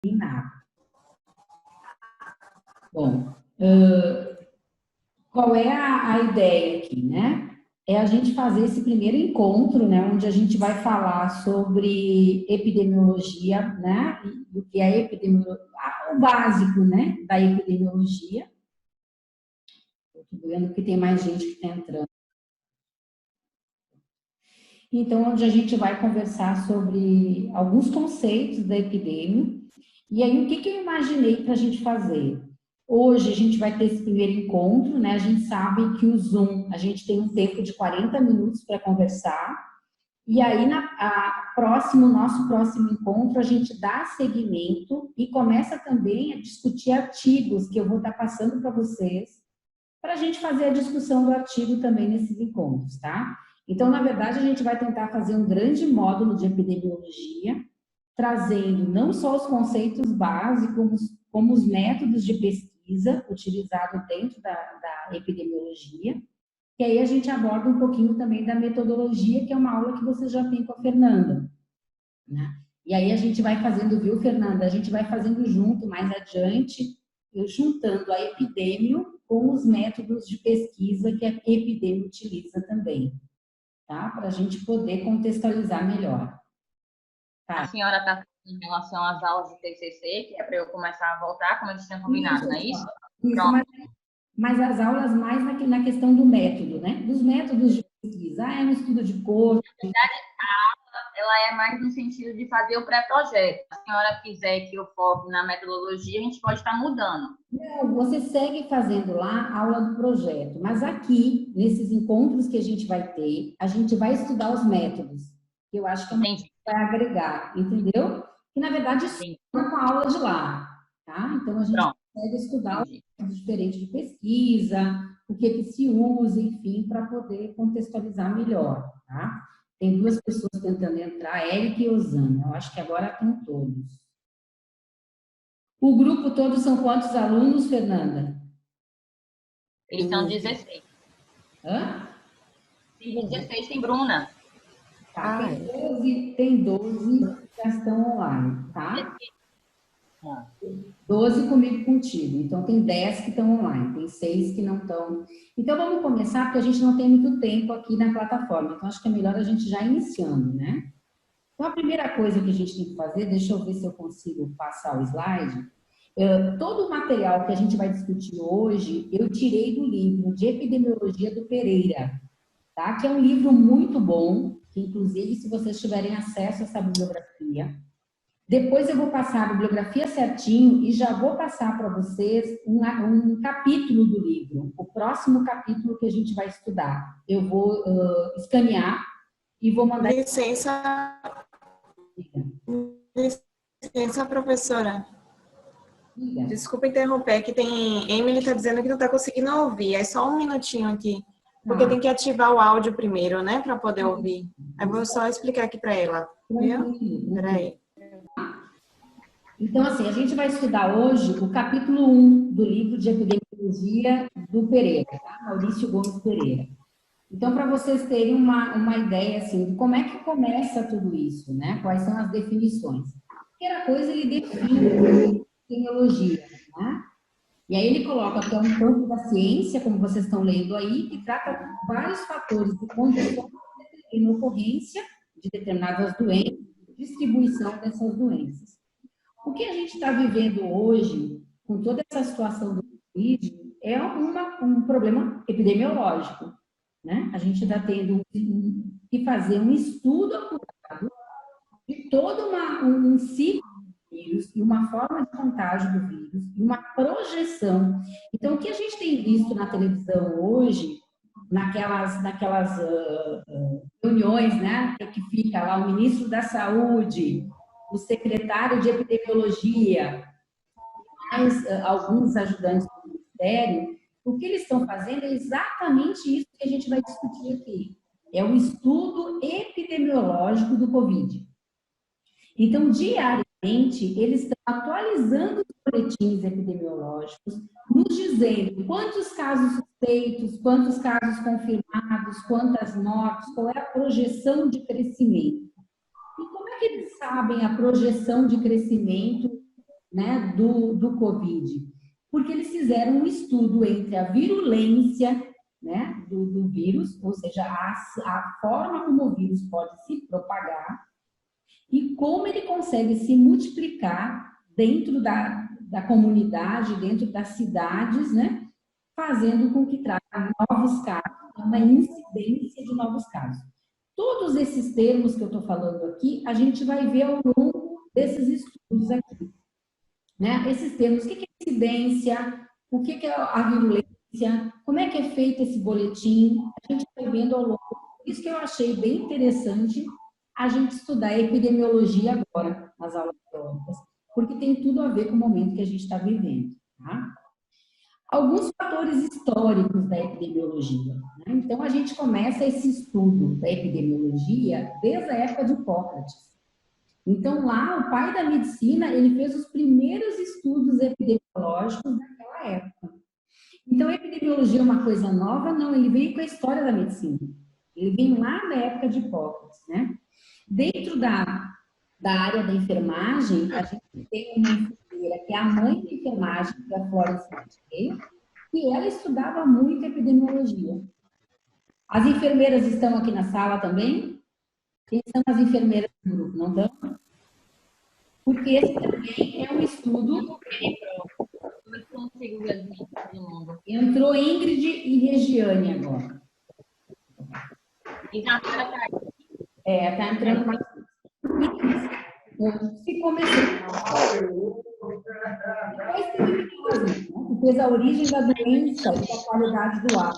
em nada. Bom, qual é a ideia aqui, né? É a gente fazer esse primeiro encontro, né, onde a gente vai falar sobre epidemiologia, né, do que é epidemiologia, o básico, né, da epidemiologia. Estou vendo que tem mais gente que está entrando. Então, onde a gente vai conversar sobre alguns conceitos da epidemia. E aí, o que eu imaginei para a gente fazer? Hoje a gente vai ter esse primeiro encontro, né? A gente sabe que o Zoom, a gente tem um tempo de 40 minutos para conversar. E aí, nosso próximo encontro, a gente dá seguimento e começa também a discutir artigos que eu vou estar passando para vocês, para a gente fazer a discussão do artigo também nesses encontros, tá? Então, na verdade, a gente vai tentar fazer um grande módulo de epidemiologia, trazendo não só os conceitos básicos, como os métodos de pesquisa utilizados dentro da epidemiologia, que aí a gente aborda um pouquinho também da metodologia, que é uma aula que você já tem com a Fernanda, né? E aí a gente vai fazendo, viu, Fernanda? A gente vai fazendo junto, mais adiante, juntando a epidemio com os métodos de pesquisa que a epidemia utiliza também, tá? Para a gente poder contextualizar melhor. Tá. A senhora está falando em relação às aulas de TCC, que é para eu começar a voltar, como a gente tinha combinado, não é isso? Isso, mas as aulas mais na questão do método, né? Dos métodos de pesquisa. É um estudo de corpo. Na verdade, a aula ela é mais no sentido de fazer o pré-projeto. Se a senhora quiser que eu foque na metodologia, a gente pode estar mudando. Não, você segue fazendo lá a aula do projeto, mas aqui, nesses encontros que a gente vai ter, a gente vai estudar os métodos, que eu acho que é uma coisa que vai agregar, entendeu? Que, na verdade, isso é com a aula de lá, tá? Então, a gente consegue estudar os métodos diferentes de pesquisa, o que se usa, enfim, para poder contextualizar melhor, tá? Tem duas pessoas tentando entrar, Érica e Osana. Eu acho que agora estão todos. O grupo todo são quantos alunos, Fernanda? Eles são 16. Hã? Tem 16, tem Bruna. Tá, tem 12 que já estão online, tá? 12 comigo contigo. Então, tem 10 que estão online, tem 6 que não estão. Então, vamos começar, porque a gente não tem muito tempo aqui na plataforma. Então, acho que é melhor a gente já iniciando, né? Então, a primeira coisa que a gente tem que fazer, deixa eu ver se eu consigo passar o slide. Todo o material que a gente vai discutir hoje, eu tirei do livro de Epidemiologia do Pereira, tá? Que é um livro muito bom, que inclusive, se vocês tiverem acesso a essa bibliografia, depois eu vou passar a bibliografia certinho e já vou passar para vocês um capítulo do livro, o próximo capítulo que a gente vai estudar. Eu vou escanear e vou mandar... Licença, professora. Desculpa interromper, que tem... Emily está dizendo que não está conseguindo ouvir. É só um minutinho aqui. Porque tem que ativar o áudio primeiro, né? Para poder ouvir. Aí vou só explicar aqui para ela. Viu? Peraí. Então, assim, a gente vai estudar hoje o capítulo 1 do livro de Epidemiologia do Pereira, tá? Maurício Gomes Pereira. Então, para vocês terem uma ideia, assim, de como é que começa tudo isso, né? Quais são as definições. A primeira coisa, ele define epidemiologia, né? E aí ele coloca que é um campo da ciência, como vocês estão lendo aí, que trata vários fatores de condições e ocorrência de determinadas doenças, distribuição dessas doenças. O que a gente está vivendo hoje, com toda essa situação do Covid, é um problema epidemiológico, né? A gente está tendo que fazer um estudo apurado de todo um ciclo do vírus e uma forma de contágio do vírus e uma projeção. Então, o que a gente tem visto na televisão hoje, naquelas reuniões, né, que fica lá o ministro da Saúde, o secretário de Epidemiologia, mais alguns ajudantes do Ministério, o que eles estão fazendo é exatamente isso que a gente vai discutir aqui. É o estudo epidemiológico do Covid. Então, diariamente, eles estão atualizando os boletins epidemiológicos, nos dizendo quantos casos suspeitos, quantos casos confirmados, quantas mortes, qual é a projeção de crescimento. E como é que eles sabem a projeção de crescimento né, do Covid? Porque eles fizeram um estudo entre a virulência, né, do vírus, ou seja, a forma como o vírus pode se propagar e como ele consegue se multiplicar dentro da comunidade, dentro das cidades, né, fazendo com que traga novos casos, uma incidência de novos casos. Todos esses termos que eu estou falando aqui, a gente vai ver ao longo desses estudos aqui. Né? Esses termos, o que é incidência, o que é a virulência, como é que é feito esse boletim, a gente vai vendo ao longo. Por isso que eu achei bem interessante a gente estudar a epidemiologia agora, nas aulas teóricas, porque tem tudo a ver com o momento que a gente está vivendo. Tá? Alguns fatores históricos da epidemiologia. Né? Então, a gente começa esse estudo da epidemiologia desde a época de Hipócrates. Então, lá, o pai da medicina, ele fez os primeiros estudos epidemiológicos naquela época. Então, a epidemiologia é uma coisa nova? Não, ele veio com a história da medicina. Ele vem lá da época de Hipócrates, né? Dentro da área da enfermagem, a gente tem uma enfermeira que é a mãe da enfermagem, que é a Florence Nightingale, e ela estudava muito epidemiologia. As enfermeiras estão aqui na sala também? Quem são as enfermeiras do grupo? Não estão? Porque esse também é um estudo. Entrou Ingrid e Regiane agora. E já está aí. Está entrando mais. Se começou. Depois teve Minose, né, que fez a origem da doença e da qualidade do ar.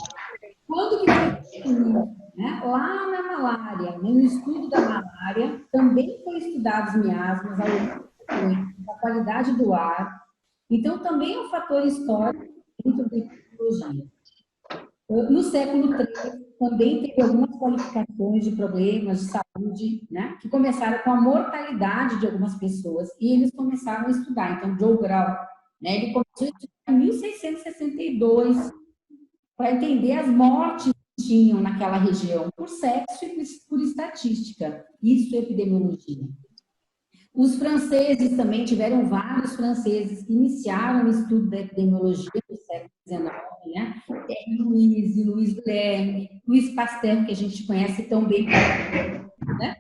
Quando que foi definida? Né? Lá na malária, no estudo da malária, também foi estudado os miasmas, a qualidade do ar. Então, também é um fator histórico dentro da epidemiologia. No século III, também teve algumas qualificações de problemas de saúde, né, que começaram com a mortalidade de algumas pessoas, e eles começaram a estudar. Então, Joe Grau, né, ele começou a estudar em 1662, para entender as mortes que tinham naquela região, por sexo e por estatística. Isso é epidemiologia. Os franceses também, tiveram vários franceses que iniciaram o estudo da epidemiologia do século XIX, né? Louis Guilherme, Louis Pasteur, que a gente conhece tão bem, né?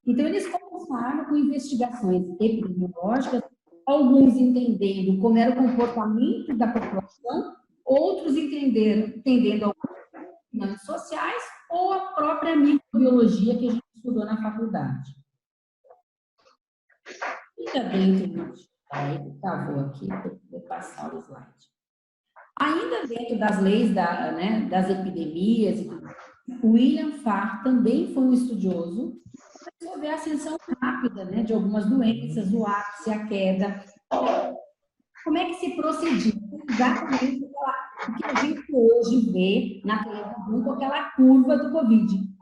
Então, eles começaram com investigações epidemiológicas, alguns entendendo como era o comportamento da população, outros entendendo alguns fenômenos sociais ou a própria microbiologia que a gente estudou na faculdade. Fica dentro, aí travou aqui, vou passar o slide. Ainda dentro das leis das epidemias, o William Farr também foi um estudioso, começou a ver a ascensão rápida, né, de algumas doenças, o ápice, a queda. Como é que se procedia? Exatamente o que a gente hoje vê na televisão com aquela curva do Covid.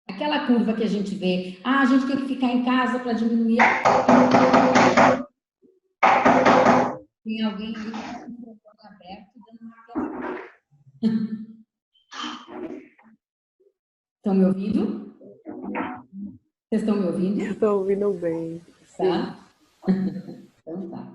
Aquela curva que a gente vê, a gente tem que ficar em casa para diminuir a... Tem alguém ali com o microfone aberto dando uma... Estão me ouvindo? Vocês estão me ouvindo? Estou ouvindo bem. Tá? Então tá.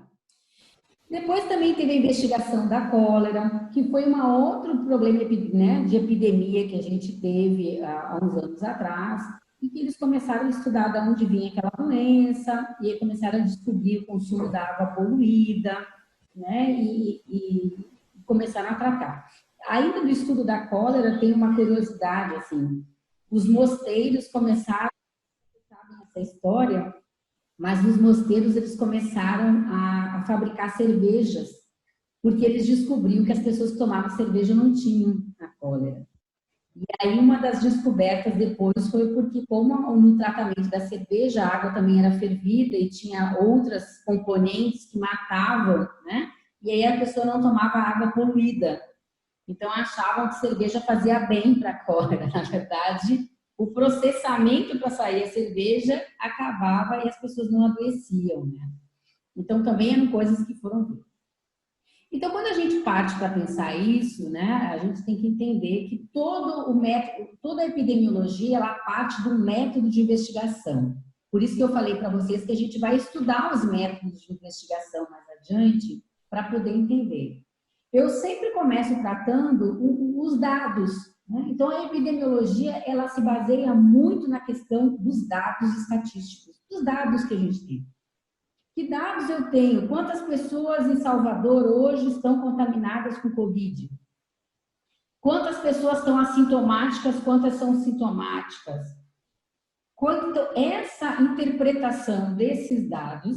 Depois também teve a investigação da cólera, que foi um outro problema, né, de epidemia que a gente teve há uns anos atrás, e que eles começaram a estudar de onde vinha aquela doença, e começaram a descobrir o consumo da água poluída, né, e começaram a tratar. Ainda no estudo da cólera tem uma curiosidade, assim, os mosteiros começaram, vocês sabem essa história, mas nos mosteiros eles começaram a fabricar cervejas, porque eles descobriram que as pessoas que tomavam cerveja não tinham a cólera. E aí uma das descobertas depois foi porque, como no tratamento da cerveja, a água também era fervida e tinha outras componentes que matavam, né? E aí a pessoa não tomava água poluída. Então achavam que cerveja fazia bem para a cólera. Na verdade, o processamento para sair a cerveja acabava e as pessoas não adoeciam, né? Então, também eram coisas que foram vistas. Então, quando a gente parte para pensar isso, né, a gente tem que entender que todo o método, toda a epidemiologia, ela parte do método de investigação. Por isso que eu falei para vocês que a gente vai estudar os métodos de investigação mais adiante para poder entender. Eu sempre começo tratando os dados, né? Então, a epidemiologia, ela se baseia muito na questão dos dados estatísticos, dos dados que a gente tem. Que dados eu tenho? Quantas pessoas em Salvador hoje estão contaminadas com Covid? Quantas pessoas estão assintomáticas, quantas são sintomáticas? Quando essa interpretação desses dados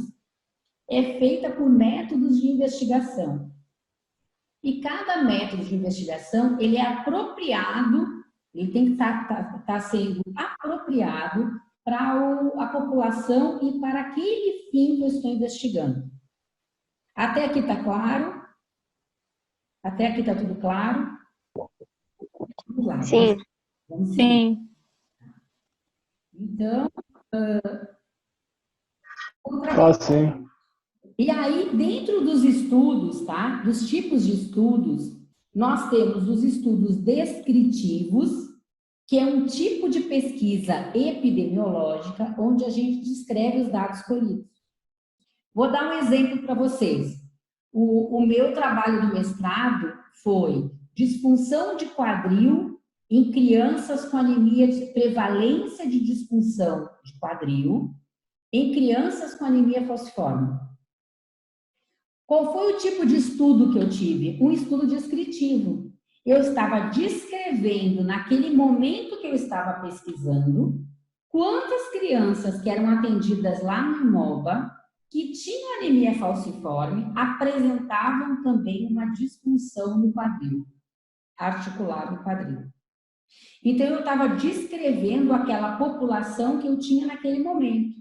é feita por métodos de investigação. E cada método de investigação, ele é apropriado, ele tem que estar sendo apropriado para a população e para aquele fim que eu estou investigando. Até aqui está claro? Até aqui está tudo claro? Vamos lá. Sim. Vamos Sim. Então, sim. E aí, dentro dos estudos, tá? Dos tipos de estudos, nós temos os estudos descritivos, que é um tipo de pesquisa epidemiológica, onde a gente descreve os dados colhidos. Vou dar um exemplo para vocês. O meu trabalho do mestrado foi disfunção de quadril em crianças com anemia, de prevalência de disfunção de quadril, em crianças com anemia falciforme. Qual foi o tipo de estudo que eu tive? Um estudo descritivo. Eu estava descrevendo, naquele momento que eu estava pesquisando, quantas crianças que eram atendidas lá no IMOBA, que tinham anemia falciforme, apresentavam também uma disfunção no quadril, articular no quadril. Então, eu estava descrevendo aquela população que eu tinha naquele momento.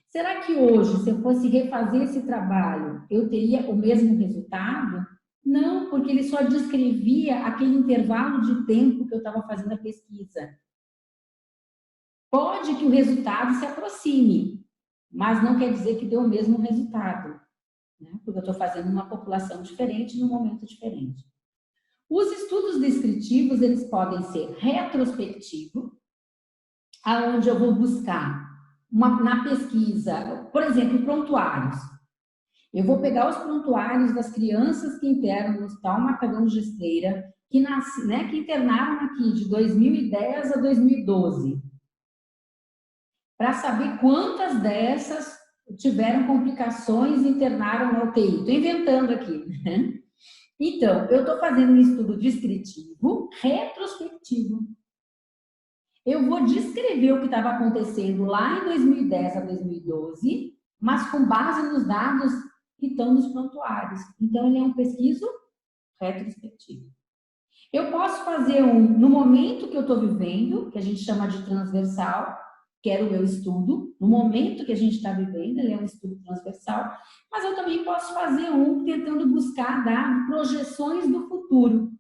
Será que hoje, se eu fosse refazer esse trabalho, eu teria o mesmo resultado? Não, porque ele só descrevia aquele intervalo de tempo que eu estava fazendo a pesquisa. Pode que o resultado se aproxime, mas não quer dizer que dê o mesmo resultado, né? Porque eu estou fazendo uma população diferente, num momento diferente. Os estudos descritivos, eles podem ser retrospectivos, aonde eu vou buscar na pesquisa, por exemplo, prontuários. Eu vou pegar os prontuários das crianças que internam no Hospital Macagão de Esteira, que internaram aqui de 2010 a 2012, para saber quantas dessas tiveram complicações e internaram na UTI. Estou inventando aqui, né? Então, eu estou fazendo um estudo descritivo, retrospectivo. Eu vou descrever o que estava acontecendo lá em 2010 a 2012, mas com base nos dados que estão nos prontuários. Então, ele é um pesquiso retrospectivo. Eu posso fazer no momento que eu estou vivendo, que a gente chama de transversal, que era o meu estudo, no momento que a gente está vivendo, ele é um estudo transversal, mas eu também posso fazer tentando buscar projeções do futuro,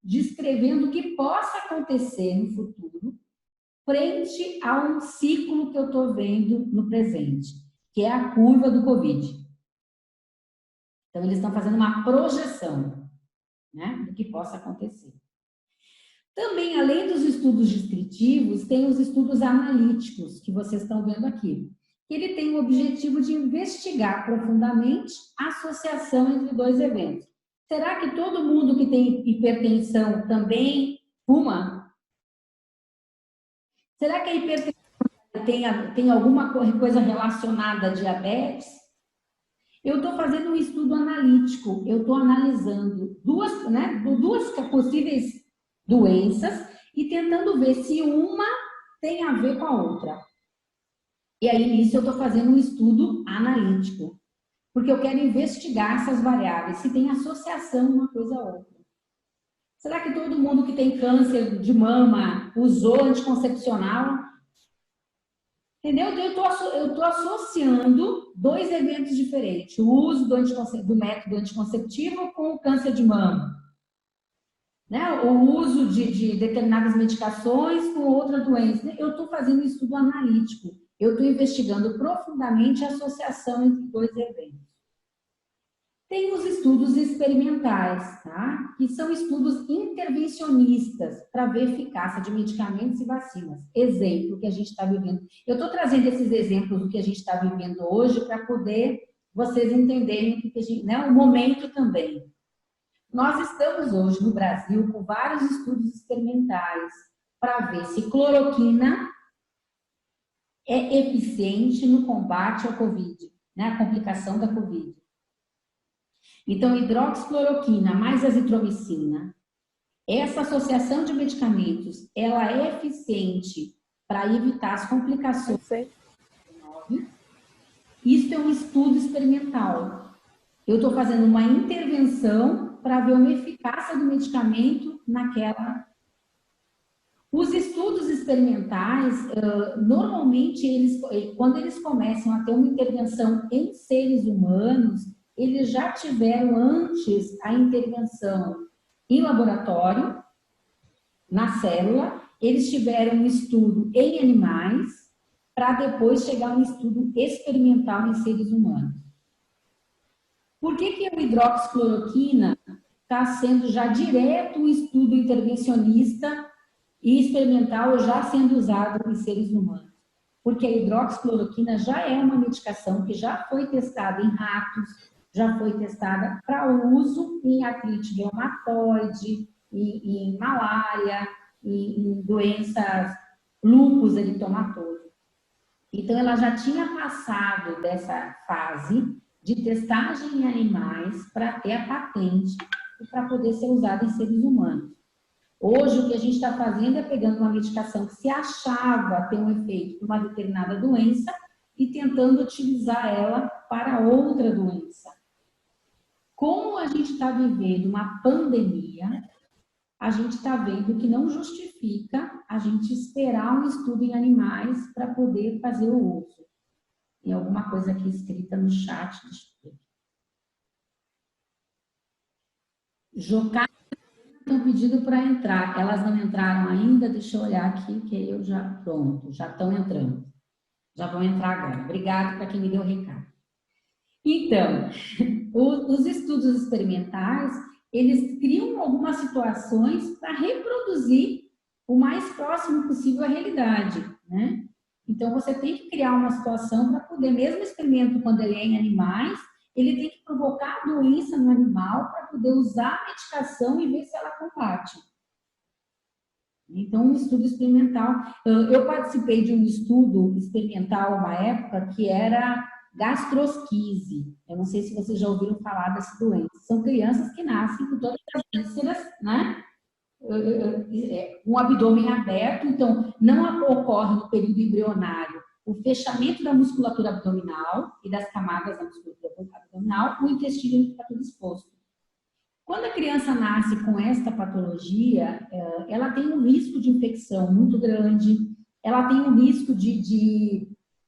descrevendo o que possa acontecer no futuro, frente a um ciclo que eu estou vendo no presente, que é a curva do Covid. Então, eles estão fazendo uma projeção, né, do que possa acontecer. Também, além dos estudos descritivos, tem os estudos analíticos, que vocês estão vendo aqui. Ele tem o objetivo de investigar profundamente a associação entre dois eventos. Será que todo mundo que tem hipertensão também fuma? Será que a hipertensão tem alguma coisa relacionada a diabetes? Eu estou fazendo um estudo analítico, eu estou analisando duas possíveis doenças e tentando ver se uma tem a ver com a outra. E aí, nisso, eu estou fazendo um estudo analítico, porque eu quero investigar essas variáveis, se tem associação uma coisa a outra. Será que todo mundo que tem câncer de mama usou anticoncepcional? Entendeu? Eu estou associando dois eventos diferentes. O uso do método anticonceptivo com o câncer de mama. Né? O uso de determinadas medicações com outra doença. Eu estou fazendo um estudo analítico. Eu estou investigando profundamente a associação entre dois eventos. Tem os estudos experimentais, tá? Que são estudos intervencionistas para ver eficácia de medicamentos e vacinas. Exemplo que a gente está vivendo. Eu estou trazendo esses exemplos do que a gente está vivendo hoje para poder vocês entenderem o que a gente, né, o momento também. Nós estamos hoje no Brasil com vários estudos experimentais para ver se cloroquina é eficiente no combate ao Covid, né, a complicação da Covid. Então, hidroxicloroquina mais azitromicina, essa associação de medicamentos, ela é eficiente para evitar as complicações. Isso é um estudo experimental. Eu estou fazendo uma intervenção para ver uma eficácia do medicamento naquela. Os estudos experimentais, normalmente, quando eles começam a ter uma intervenção em seres humanos, eles já tiveram antes a intervenção em laboratório, na célula, eles tiveram um estudo em animais, para depois chegar a um estudo experimental em seres humanos. Por que a hidroxicloroquina está sendo já direto um estudo intervencionista e experimental já sendo usado em seres humanos? Porque a hidroxicloroquina já é uma medicação que já foi testada em ratos, já foi testada para uso em artrite reumatoide, em malária, em doenças lúpus eritomatoso. Então, ela já tinha passado dessa fase de testagem em animais para ter a patente e para poder ser usada em seres humanos. Hoje, o que a gente está fazendo é pegando uma medicação que se achava ter um efeito para uma determinada doença e tentando utilizar ela para outra doença. Como a gente está vivendo uma pandemia, a gente está vendo que não justifica a gente esperar um estudo em animais para poder fazer o uso. Tem alguma coisa aqui escrita no chat. Jocá estão pedindo para entrar. Elas não entraram ainda? Deixa eu olhar aqui, que aí eu já... Pronto, já estão entrando. Já vão entrar agora. Obrigada para quem me deu o recado. Então, os estudos experimentais, eles criam algumas situações para reproduzir o mais próximo possível à realidade, né? Então, você tem que criar uma situação para poder, mesmo o experimento, quando ele é em animais, ele tem que provocar a doença no animal para poder usar a medicação e ver se ela combate. Então, um estudo experimental. Eu participei de um estudo experimental, uma época, que era gastrosquise. Eu não sei se vocês já ouviram falar dessa doença. São crianças que nascem com todas as vísceras, né? Um abdômen aberto, então não ocorre no período embrionário o fechamento da musculatura abdominal e das camadas da musculatura abdominal, o intestino fica tudo exposto. Quando a criança nasce com esta patologia, ela tem um risco de infecção muito grande, ela tem um risco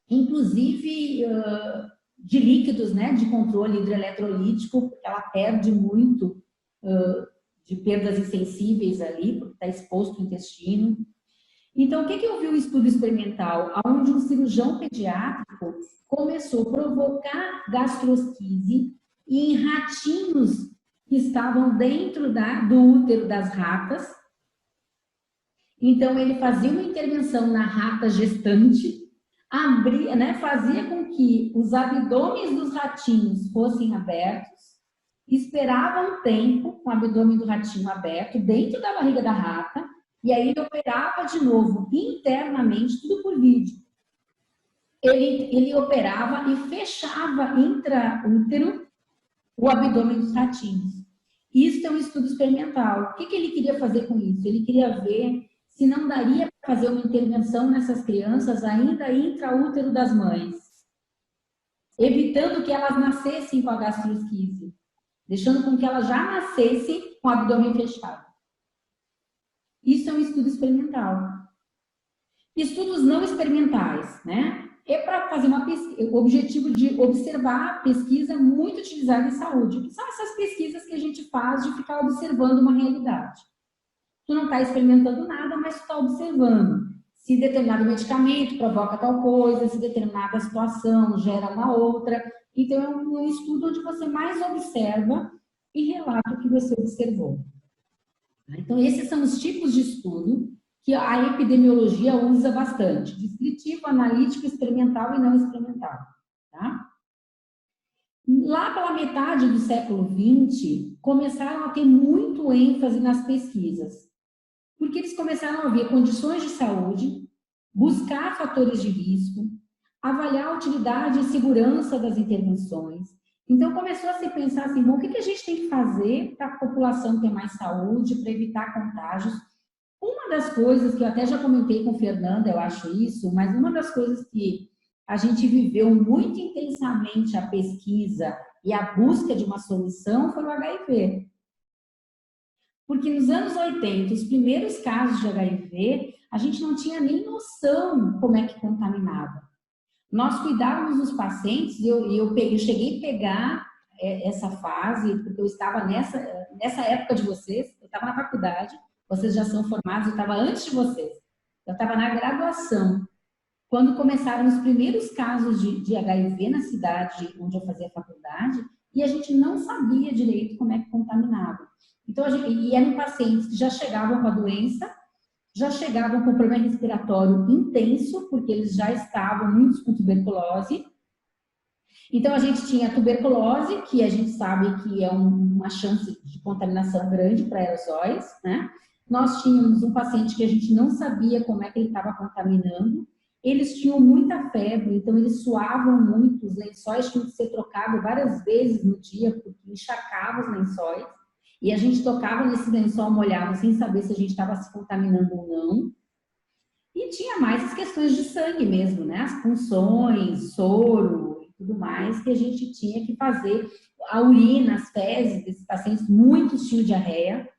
inclusive, de líquidos, né, de controle hidroeletrolítico, porque ela perde muito de perdas insensíveis ali, porque está exposto o intestino. Então, o que eu vi um estudo experimental, onde um cirurgião pediátrico começou a provocar gastrosquise em ratinhos que estavam dentro do útero das ratas. Então, ele fazia uma intervenção na rata gestante, abria, né, fazia com que os abdômenes dos ratinhos fossem abertos, esperava um tempo com o abdômen do ratinho aberto, dentro da barriga da rata, e aí ele operava de novo internamente, tudo por vídeo. Ele operava e fechava intraútero o abdômen dos ratinhos. Isso é um estudo experimental. O que ele queria fazer com isso? Ele queria ver se não daria para fazer uma intervenção nessas crianças ainda intraútero das mães, evitando que elas nascessem com a gastrosquise, deixando com que elas já nascessem com o abdômen fechado. Isso é um estudo experimental. Estudos não experimentais, né? É para fazer uma pesquisa, o objetivo de observar a pesquisa muito utilizada em saúde, que são essas pesquisas que a gente faz de ficar observando uma realidade. Tu não está experimentando nada, mas tu está observando. se determinado medicamento provoca tal coisa, se determinada situação gera uma outra. Então, é um estudo onde você mais observa e relata o que você observou. Então, esses são os tipos de estudo que a epidemiologia usa bastante: descritivo, analítico, experimental e não experimental. Tá? Lá pela metade do século XX, começaram a ter muito ênfase nas pesquisas, porque eles começaram a ver condições de saúde, buscar fatores de risco, avaliar a utilidade e segurança das intervenções. Então, começou a se pensar assim, bom, o que a gente tem que fazer para a população ter mais saúde, para evitar contágios? Uma das coisas que eu até já comentei com o Fernando, eu acho isso, mas uma das coisas que a gente viveu muito intensamente a pesquisa e a busca de uma solução foi o HIV. Porque nos anos 80, os primeiros casos de HIV, a gente não tinha nem noção como é que contaminava. Nós cuidávamos dos pacientes, eu cheguei a pegar essa fase, porque eu estava nessa época de vocês, eu estava na faculdade, vocês já são formados, eu estava antes de vocês, eu estava na graduação, quando começaram os primeiros casos de HIV na cidade onde eu fazia faculdade, e a gente não sabia direito como é que contaminava. Então, e eram pacientes que já chegavam com a doença, já chegavam com problema respiratório intenso, porque eles já estavam muitos com tuberculose. Então, a gente tinha a tuberculose, que a gente sabe que é uma chance de contaminação grande para aerosóis, né? Nós tínhamos um paciente que a gente não sabia como é que ele estava contaminando. Eles tinham muita febre, então eles suavam muito, os lençóis tinham que ser trocados várias vezes no dia, porque encharcava os lençóis. E a gente tocava nesse lençol molhado sem saber se a gente estava se contaminando ou não. E tinha mais as questões de sangue mesmo, né? As punções, soro e tudo mais que a gente tinha que fazer. A urina, as fezes desses pacientes, muitos tinham diarreia.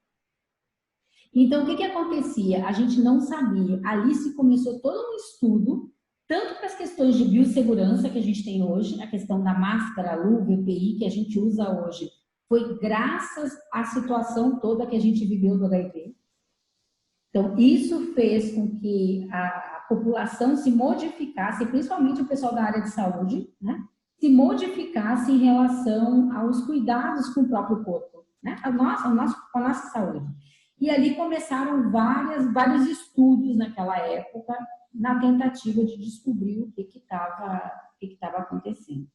Então, o que acontecia? A gente não sabia. Ali se começou todo um estudo, tanto para as questões de biossegurança que a gente tem hoje, a questão da máscara, luva, EPI, que a gente usa hoje, foi graças à situação toda que a gente viveu do HIV. Então, isso fez com que a população se modificasse, principalmente o pessoal da área de saúde, né, se modificasse em relação aos cuidados com o próprio corpo, né, com a nossa saúde. E ali começaram vários estudos naquela época, na tentativa de descobrir o que estava acontecendo.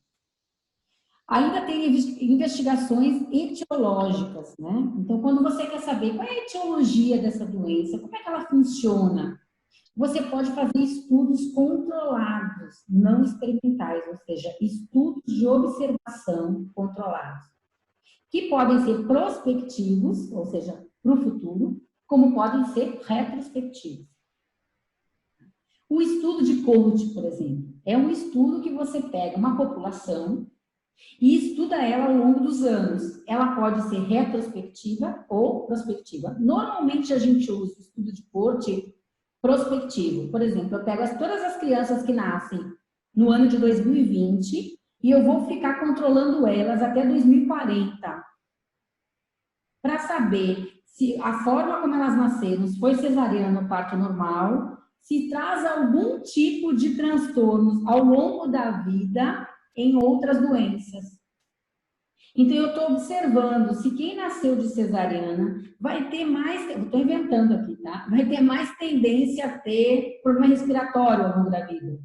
Ainda tem investigações etiológicas, né? Então, quando você quer saber qual é a etiologia dessa doença, como é que ela funciona, você pode fazer estudos controlados, não experimentais, ou seja, estudos de observação controlados, que podem ser prospectivos, ou seja, para o futuro, como podem ser retrospectivos. O estudo de cohort, por exemplo, é um estudo que você pega uma população e estuda ela ao longo dos anos. Ela pode ser retrospectiva ou prospectiva. Normalmente a gente usa o estudo de cohort prospectivo. Por exemplo, eu pego todas as crianças que nascem no ano de 2020 e eu vou ficar controlando elas até 2040 para saber se a forma como elas nasceram, se foi cesariana ou parto normal, se traz algum tipo de transtornos ao longo da vida em outras doenças. Então, eu estou observando se quem nasceu de cesariana vai ter mais, eu estou inventando aqui, tá? Vai ter mais tendência a ter problema respiratório ao longo da vida.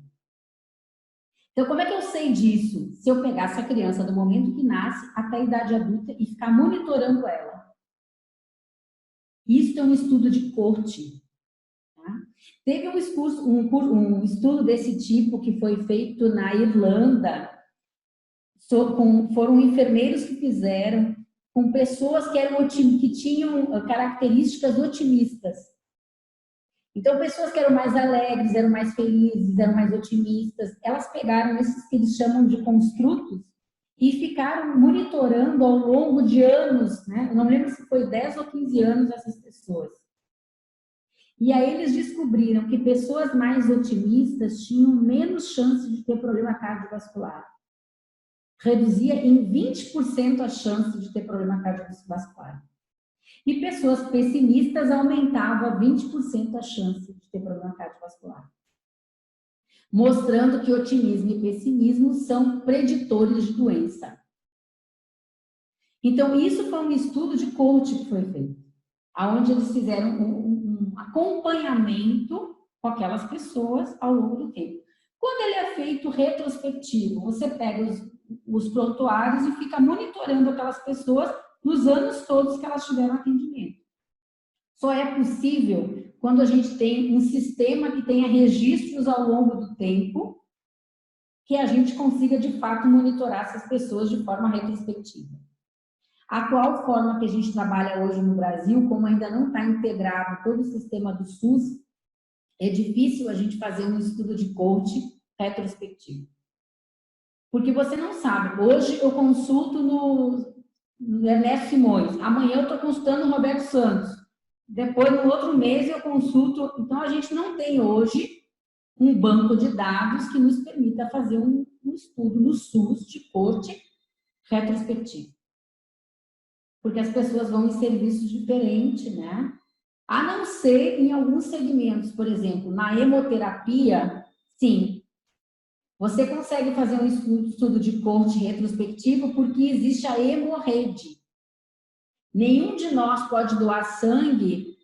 Então, como é que eu sei disso? Se eu pegar essa criança do momento que nasce até a idade adulta e ficar monitorando ela. Isso é um estudo de cohort. Tá? Teve um estudo desse tipo que foi feito na Irlanda, foram enfermeiros que fizeram com pessoas que tinham características otimistas. Então, pessoas que eram mais alegres, eram mais felizes, eram mais otimistas, elas pegaram esses que eles chamam de construtos e ficaram monitorando ao longo de anos, né? Eu não lembro se foi 10 ou 15 anos essas pessoas. E aí eles descobriram que pessoas mais otimistas tinham menos chance de ter problema cardiovascular. Reduzia em 20% a chance de ter problema cardiovascular. E pessoas pessimistas aumentava 20% a chance de de ter problema cardiovascular. Mostrando que otimismo e pessimismo são preditores de doença. Então, isso foi um estudo de coach que foi feito, onde eles fizeram um acompanhamento com aquelas pessoas ao longo do tempo. Quando ele é feito retrospectivo, você pega os prontuários e fica monitorando aquelas pessoas nos anos todos que elas tiveram atendimento. Só é possível quando a gente tem um sistema que tenha registros ao longo do tempo, que a gente consiga, de fato, monitorar essas pessoas de forma retrospectiva. A atual forma que a gente trabalha hoje no Brasil, como ainda não está integrado todo o sistema do SUS, é difícil a gente fazer um estudo de coach retrospectivo. Porque você não sabe. Hoje eu consulto no Ernesto Simões, amanhã eu estou consultando no Roberto Santos, depois no outro mês eu consulto. Então a gente não tem hoje um banco de dados que nos permita fazer um estudo no SUS de coach retrospectivo. Porque as pessoas vão em serviços diferentes, né? A não ser em alguns segmentos, por exemplo, na hemoterapia, sim, você consegue fazer um estudo de coach retrospectivo porque existe a hemorrede. Nenhum de nós pode doar sangue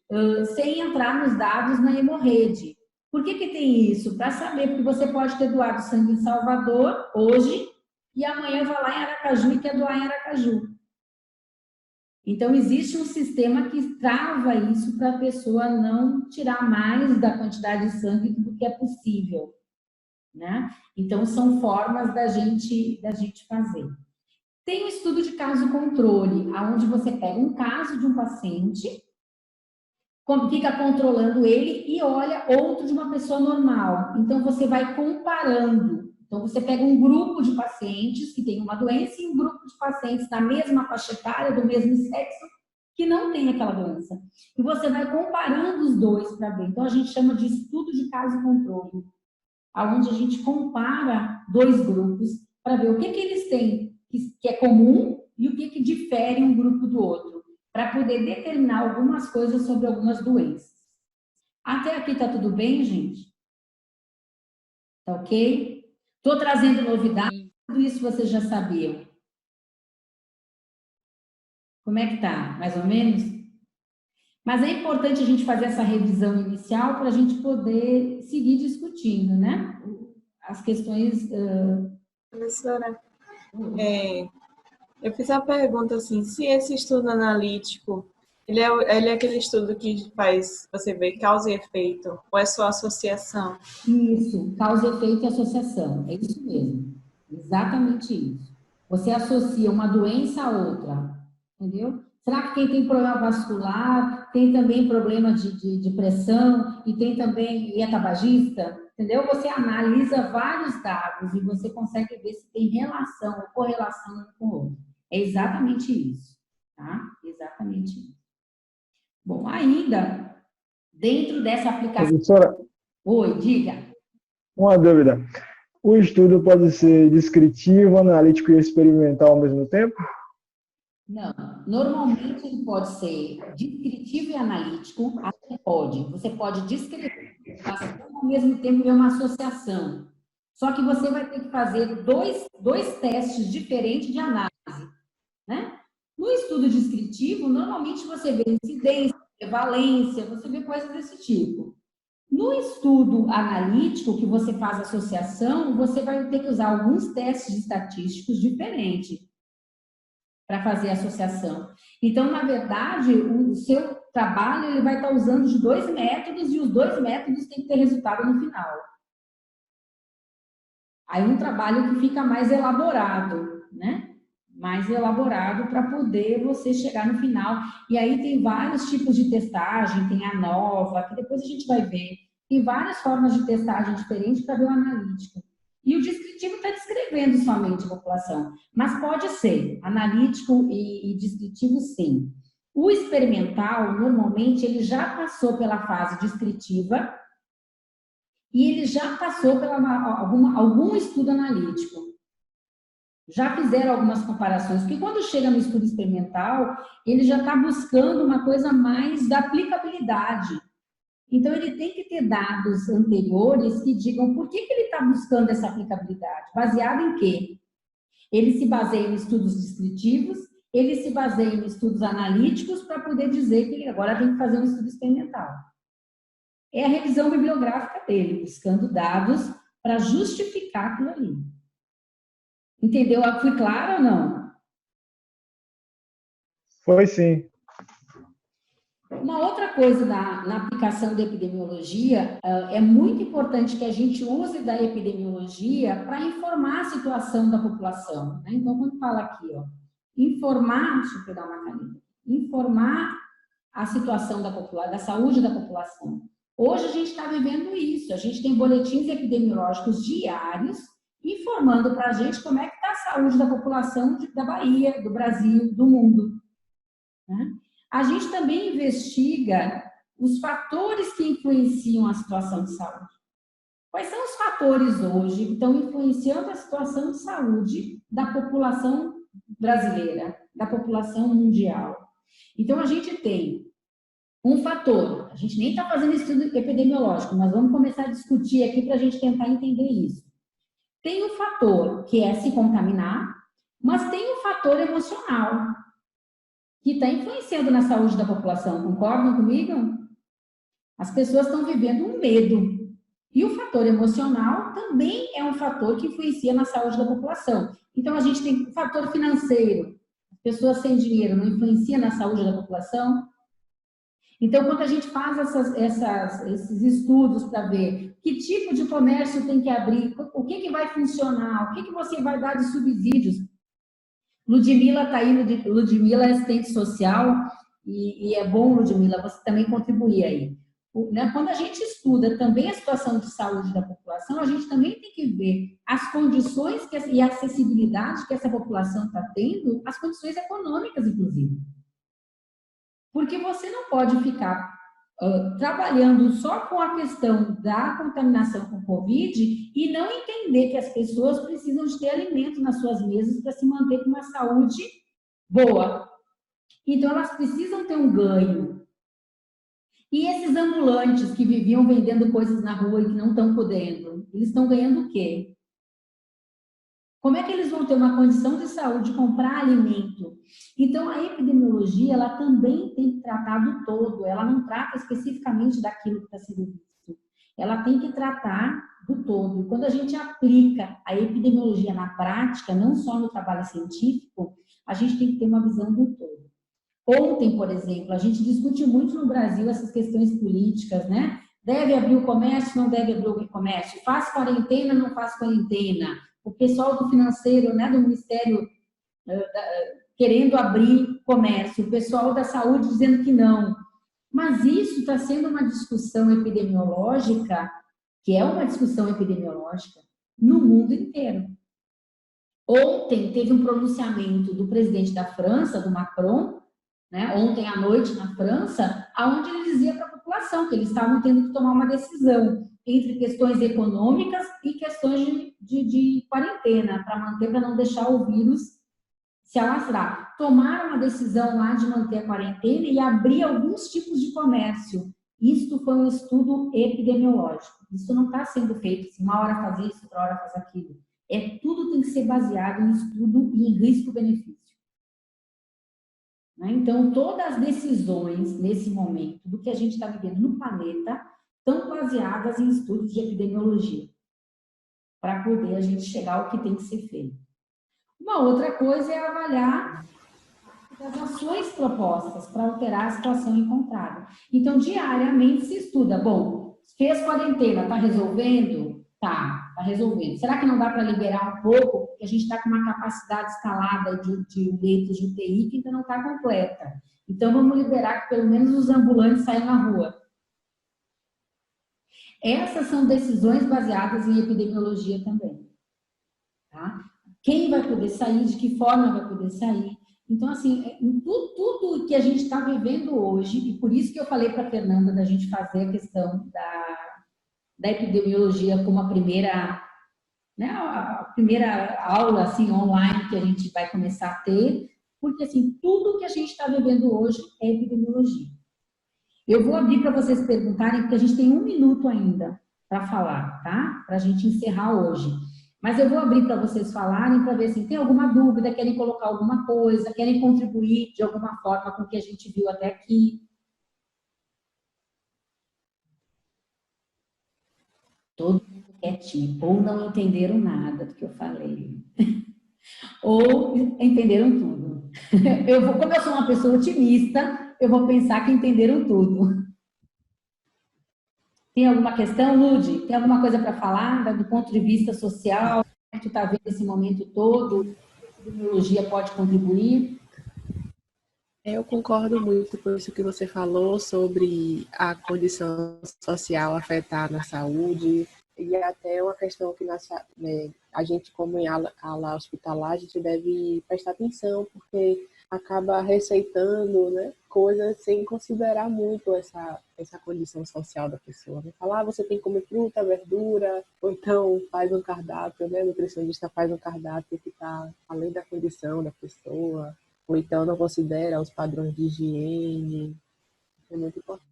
sem entrar nos dados na hemorrede. Por que tem isso? Para saber, porque você pode ter doado sangue em Salvador hoje e amanhã vai lá em Aracaju e quer doar em Aracaju. Então, existe um sistema que trava isso para a pessoa não tirar mais da quantidade de sangue do que é possível, né? Então, são formas da gente fazer. Tem o estudo de caso controle, onde você pega um caso de um paciente, fica controlando ele e olha outro de uma pessoa normal. Então, você vai comparando. Então, você pega um grupo de pacientes que tem uma doença e um grupo de pacientes da mesma faixa etária, do mesmo sexo, que não tem aquela doença. E você vai comparando os dois para ver. Então, a gente chama de estudo de caso controle, onde a gente compara dois grupos para ver o que eles têm que é comum e o que difere um grupo do outro, para poder determinar algumas coisas sobre algumas doenças. Até aqui tá tudo bem, gente? Tá ok? Estou trazendo novidades, tudo isso vocês já sabiam. Como é que tá? Mais ou menos? Mas é importante a gente fazer essa revisão inicial para a gente poder seguir discutindo, né? As questões... Professora, eu fiz a pergunta assim, se esse estudo analítico, ele é aquele estudo que faz, você vê, causa e efeito, ou é só associação? Isso, causa, efeito e associação, é isso mesmo, exatamente isso. Você associa uma doença a outra, entendeu? Será que quem tem problema vascular tem também problema de pressão e tem também, e é tabagista? Entendeu? Você analisa vários dados e você consegue ver se tem relação ou correlação um com o outro. É exatamente isso, tá? Exatamente isso. Bom, ainda, dentro dessa aplicação... Professora, Oi, diga. uma dúvida. O estudo pode ser descritivo, analítico e experimental ao mesmo tempo? Não, normalmente ele pode ser descritivo e analítico, até pode. Você pode descrever, mas ao mesmo tempo é uma associação. Só que você vai ter que fazer dois testes diferentes de análise, né? No estudo descritivo, normalmente você vê incidência, prevalência, você vê coisas desse tipo. No estudo analítico, que você faz associação, você vai ter que usar alguns testes estatísticos diferentes para fazer associação. Então, na verdade, o seu trabalho ele vai estar usando de dois métodos e os dois métodos têm que ter resultado no final. Aí um trabalho que fica mais elaborado, né? Mais elaborado para poder você chegar no final. E aí tem vários tipos de testagem, tem a nova, que depois a gente vai ver. Tem várias formas de testagem diferentes para ver o analítico. E o descritivo está descrevendo somente a população, mas pode ser analítico e descritivo, sim. O experimental, normalmente, ele já passou pela fase descritiva e ele já passou por algum estudo analítico. Já fizeram algumas comparações, porque quando chega no estudo experimental, ele já está buscando uma coisa mais da aplicabilidade. Então, ele tem que ter dados anteriores que digam por que ele está buscando essa aplicabilidade. Baseado em quê? Ele se baseia em estudos descritivos, ele se baseia em estudos analíticos para poder dizer que ele agora tem que fazer um estudo experimental. É a revisão bibliográfica dele, buscando dados para justificar aquilo ali. Entendeu? Fui clara ou não? Foi sim. Uma outra coisa na aplicação da epidemiologia, é muito importante que a gente use da epidemiologia para informar a situação da população. Né? Então, quando fala aqui, ó, informar, deixa eu pegar uma caneta, informar a situação da saúde da população. Hoje a gente está vivendo isso, a gente tem boletins epidemiológicos diários informando para a gente como é que está a saúde da população da Bahia, do Brasil, do mundo. Né? A gente também investiga os fatores que influenciam a situação de saúde. Quais são os fatores hoje que estão influenciando a situação de saúde da população brasileira, da população mundial? Então, a gente tem um fator, a gente nem está fazendo estudo epidemiológico, mas vamos começar a discutir aqui para a gente tentar entender isso. Tem um fator que é se contaminar, mas tem um fator emocional, que está influenciando na saúde da população. Concordam comigo? As pessoas estão vivendo um medo. E o fator emocional também é um fator que influencia na saúde da população. Então, a gente tem o fator financeiro. As pessoas sem dinheiro não influenciam na saúde da população? Então, quando a gente faz esses estudos para ver que tipo de comércio tem que abrir, o que vai funcionar, o que você vai dar de subsídios. Ludmila está aí, Ludmila é assistente social, e é bom, Ludmila, você também contribuir aí. Quando a gente estuda também a situação de saúde da população, a gente também tem que ver as condições e a acessibilidade que essa população está tendo, as condições econômicas, inclusive. Porque você não pode ficar trabalhando só com a questão da contaminação com Covid e não entender que as pessoas precisam de ter alimento nas suas mesas para se manter com uma saúde boa. Então, elas precisam ter um ganho. E esses ambulantes que viviam vendendo coisas na rua e que não estão podendo, eles estão ganhando o quê? Como é que eles vão ter uma condição de saúde de comprar alimento? Então, a epidemiologia, ela também tem que tratar do todo, ela não trata especificamente daquilo que está sendo visto. Ela tem que tratar do todo. E quando a gente aplica a epidemiologia na prática, não só no trabalho científico, a gente tem que ter uma visão do todo. Ontem, por exemplo, a gente discute muito no Brasil essas questões políticas, né? Deve abrir o comércio, não deve abrir o comércio? Faz quarentena, não faz quarentena? O pessoal do financeiro, né, do Ministério, querendo abrir comércio, o pessoal da saúde dizendo que não. Mas isso está sendo uma discussão epidemiológica, que é uma discussão epidemiológica, no mundo inteiro. Ontem teve um pronunciamento do presidente da França, do Macron, né, ontem à noite na França, onde ele dizia para a população que eles estavam tendo que tomar uma decisão entre questões econômicas e questões de quarentena, para não deixar o vírus se alastrar. Tomaram uma decisão lá de manter a quarentena e abrir alguns tipos de comércio. Isso foi um estudo epidemiológico. Isso não está sendo feito assim, uma hora faz isso, outra hora faz aquilo. Tudo tem que ser baseado em estudo e em risco-benefício. Então, todas as decisões, nesse momento, do que a gente está vivendo no planeta, estão baseadas em estudos de epidemiologia, para poder a gente chegar ao que tem que ser feito. Uma outra coisa é avaliar as ações propostas para alterar a situação encontrada. Então, diariamente se estuda. Bom, fez quarentena, está resolvendo? Tá resolvendo. Será que não dá para liberar um pouco? Porque a gente está com uma capacidade escalada de leitos de UTI que ainda não está completa. Então, vamos liberar que pelo menos os ambulantes saiam na rua. Essas são decisões baseadas em epidemiologia também. Tá? Quem vai poder sair, de que forma vai poder sair. Então, assim, tudo que a gente está vivendo hoje, e por isso que eu falei para a Fernanda da gente fazer a questão da epidemiologia como a primeira aula assim, online que a gente vai começar a ter, porque assim, tudo que a gente está vivendo hoje é epidemiologia. Eu vou abrir para vocês perguntarem, porque a gente tem 1 minuto ainda para falar, tá? Para a gente encerrar hoje. Mas eu vou abrir para vocês falarem, para ver se tem alguma dúvida, querem colocar alguma coisa, querem contribuir de alguma forma com o que a gente viu até aqui. Todo mundo quietinho, ou não entenderam nada do que eu falei, ou entenderam tudo. Como eu sou uma pessoa otimista, eu vou pensar que entenderam tudo. Tem alguma questão, Ludi? Tem alguma coisa para falar do ponto de vista social? Como tu está vendo esse momento todo? A epidemiologia pode contribuir? Eu concordo muito com isso que você falou sobre a condição social afetar na saúde e até uma questão que a gente, como em ala hospitalar, a gente deve prestar atenção, porque acaba receitando, né, coisas sem considerar muito essa condição social da pessoa. Né? Falar, você tem que comer fruta, verdura, ou então faz um cardápio, né? O nutricionista faz um cardápio que está além da condição da pessoa, ou então não considera os padrões de higiene. É muito importante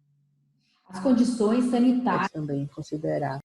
As condições sanitárias também considerar.